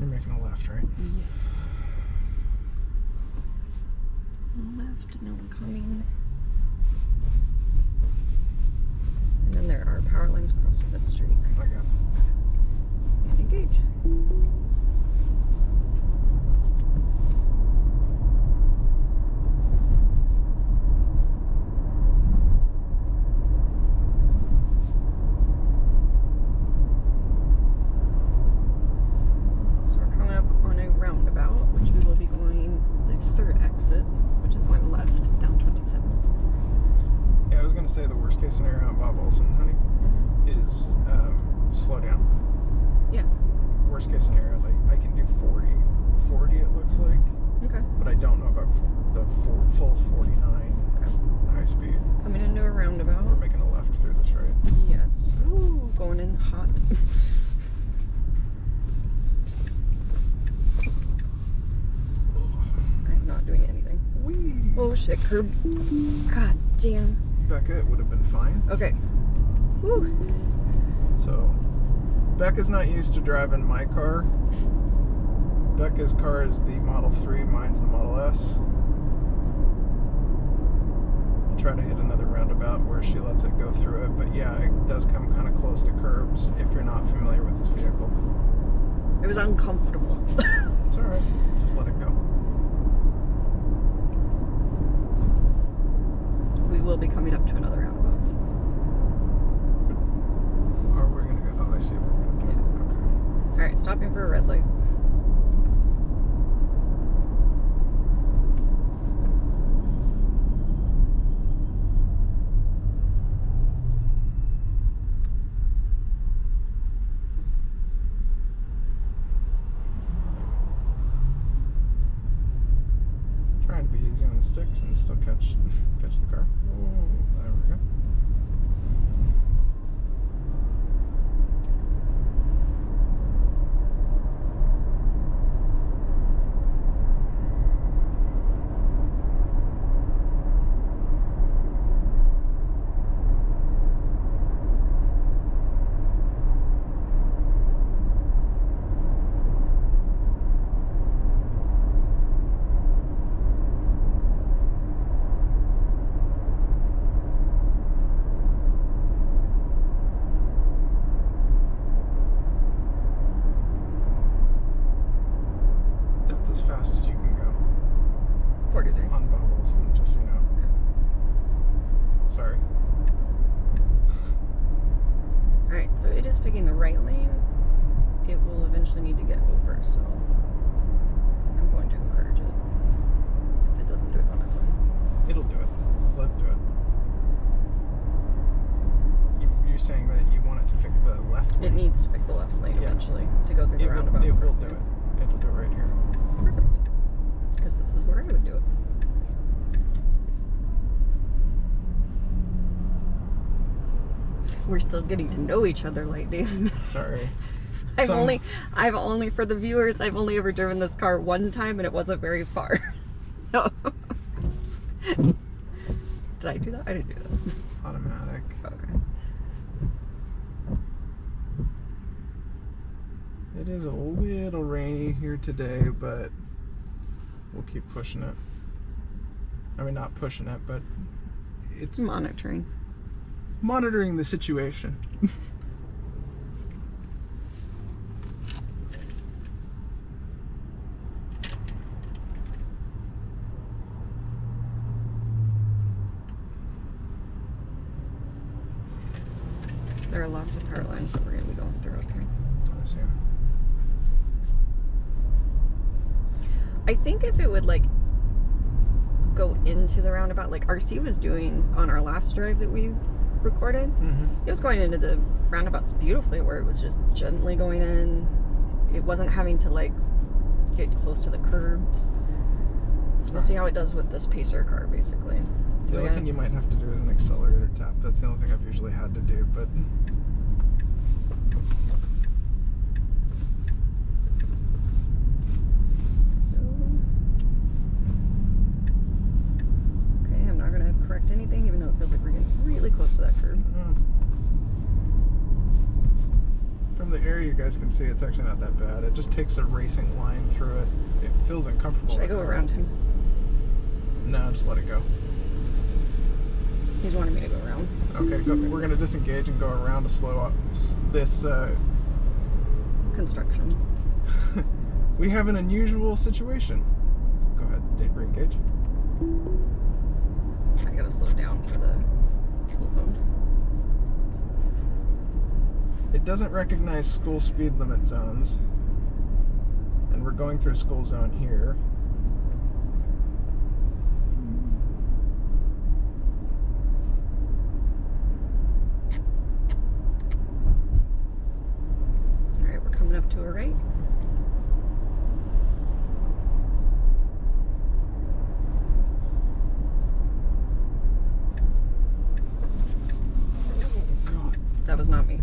You're making a left, right? Yes. Left, no one coming. And then there are power lines crossing the street. I got it. And engage. So we're coming up on a roundabout, which we will be going the third exit, which is going left down 27th. Yeah, I was going to say the worst case scenario on Bob Olson, honey, is slow down. Yeah. Worst case scenario is I can do 40. 40 it looks like, Okay. but I don't know about the full 49 high speed. Coming into a roundabout. We're making a left through this, right? Yes. Ooh, going in hot. I'm not doing anything. Whee! Oh shit, curb. God damn. Becca, it would have been fine. Okay. Woo. So, Becca's not used to driving my car. Becca's car is the Model 3, mine's the Model S. Try to hit another roundabout where she lets it go through it, but yeah, it does come kind of close to curbs if you're not familiar with this vehicle. It was uncomfortable. It's alright, just let it go. We will be coming up to another roundabout. So. Or we're gonna go, oh, I see what we're gonna do. Yeah. Okay. Alright, stopping for a red light. Trying to be easy on the sticks and still catch the car. Oh, there we go. That's as fast as you can go 43. on bubbles, just so you know. Sorry. Alright, so it is picking the right lane. It will eventually need to get over, so I'm going to encourage it. If it doesn't do it on its own. It'll do it. Let it do it. You're saying that you want it to pick the left lane? It needs to pick the left lane Yeah. eventually to go through the roundabout. It will do it. It'll do it right here. Perfect. Because this is where I would do it. We're still getting to know each other, Lightning. Sorry. I've only for the viewers, I've only ever driven this car one time and it wasn't very far. So. Did I do that? I didn't do that. Automatic. Okay. It is a little rainy here today, but we'll keep pushing it. I mean, not pushing it, but it's Monitoring the situation. There are lots of power lines that we're going to be going through up here. I see. I think if it would like go into the roundabout like RC was doing on our last drive that we recorded, it was going into the roundabouts beautifully where it was just gently going in. It wasn't having to like get close to the curbs. So we'll see how it does with this pacer car basically. So The only thing you might have to do is an accelerator tap. That's the only thing I've usually had to do, but okay, I'm not going to correct anything even though it feels like we're getting really close to that curb. from from the area you guys can see, it's actually not that bad. It just takes a racing line through it. It feels uncomfortable. Should I go around him? No, just let it go. He's wanting me to go around. Okay, so we're going to disengage and go around to slow up this... construction. We have an unusual situation. Go ahead, re-engage. I gotta slow down for the school zone. It doesn't recognize school speed limit zones. And we're going through a school zone here. Alright, we're coming up to a right. That was not me.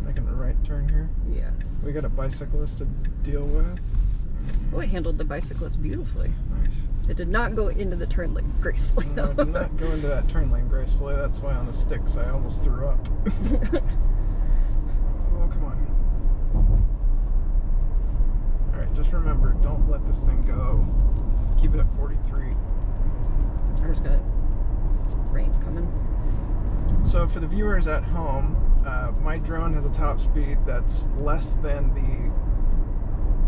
Making a right turn here. Yes. We got a bicyclist to deal with. Oh, it handled the bicyclist beautifully. Nice. It did not go into the turn lane gracefully, No, though. I did not go into that turn lane gracefully. That's why on the sticks I almost threw up. Oh, come on. Alright, just remember, don't let this thing go. Keep it at 43. I'm just gonna... Rain's coming. So for the viewers at home, my drone has a top speed that's less than the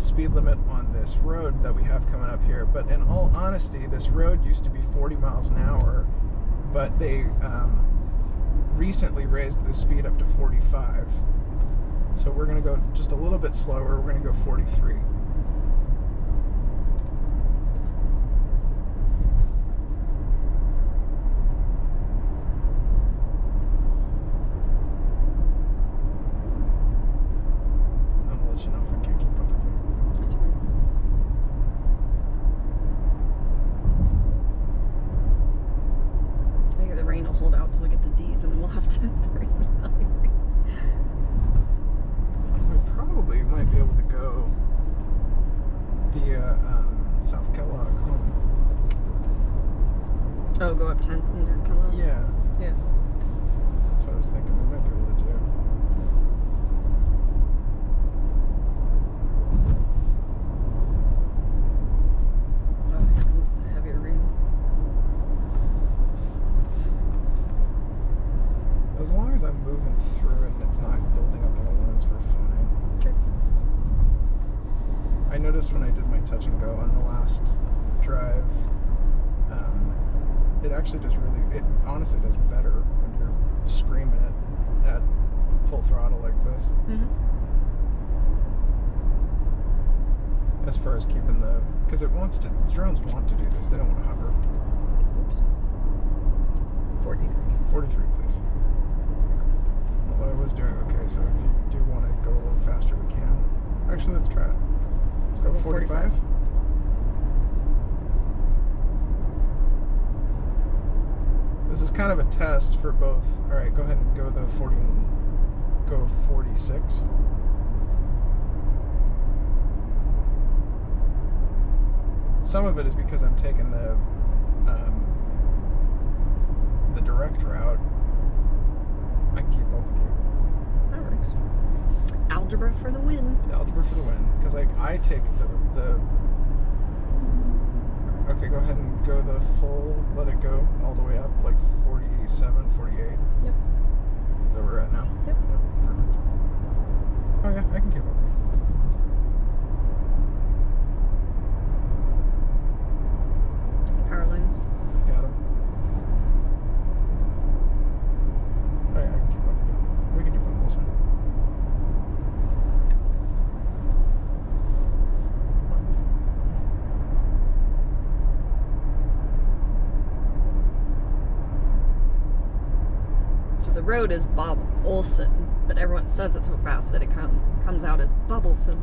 speed limit on this road that we have coming up here. But in all honesty, this road used to be 40 miles an hour, but they recently raised the speed up to 45. So we're going to go just a little bit slower. We're going to go 43. You know if I can't keep up with you. That's fine. I think the rain will hold out till we get to D's, and then we'll have to rain. We probably might be able to go via South Kellogg home. Oh, go up 10th and then Kellogg? Yeah, Yeah. that's what I was thinking we might be able to do. Oh, here comes the heavier rain. As long as I'm moving through and it's not building up on a lens, we're fine. Okay. I noticed when I did my touch and go on the last drive, it actually does it honestly does better when you're screaming it at full throttle like this. Mm-hmm. As far as keeping because drones want to do this, they don't want to hover. Oops. 43. 43, please. Although I was doing okay, so if you do want to go a little faster, we can. Actually, let's try it. Let's go 45. This is kind of a test for both. All right, go ahead and go the 46. Some of it is because I'm taking the direct route. I can keep up with you. That works. Algebra for the win. Algebra for the win. Because I take the... Okay, go ahead and go the full, let it go all the way up, like 47, 48. Yep. Is that where we're at now? Yep. Perfect. Oh yeah, I can keep up with you. Power lines. Got him. Oh yeah, I can keep up with you. We can do bumbles. So the road is Bob Olson, but everyone says it so fast that it comes out as Bubbleson.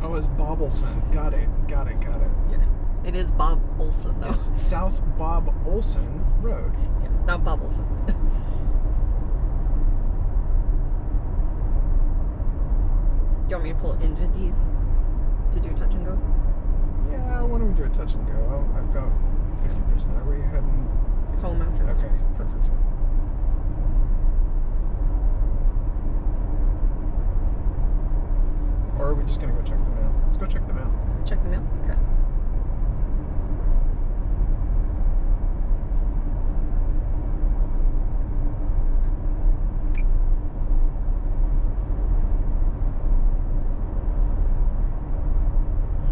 Oh, it's Bobbleson. Got it. Yeah. It is Bob Olson, though. Yes, South Bob Olson Road. Yeah, not Bubbleson. Do you want me to pull it into D's to do touch and go? Yeah, why don't we do a touch and go? I've got 50%. Are we heading Home after this. Okay, perfect. just gonna go check the mail. Let's go check the mail. Check the mail? Okay.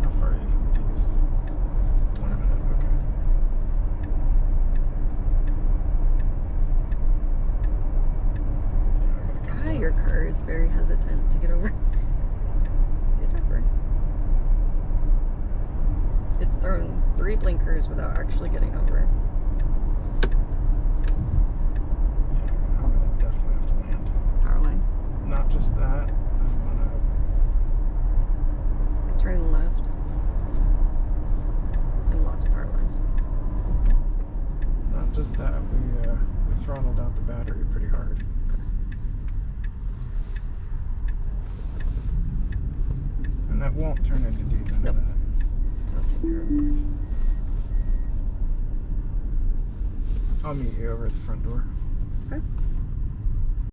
How far are you from D's? 1 minute, okay. Yeah, I gotta come God, back. your car is very hesitant to get over. Get over. It's thrown 3 blinkers without actually getting over. Yeah, I'm gonna definitely have to land. Power lines. Not just that, I'm gonna. Turning left. And lots of power lines. Not just that, we throttled out the battery pretty hard. And that won't turn into D, none Nope. of that. So I'll take care of it. I'll meet you over at the front door. Okay.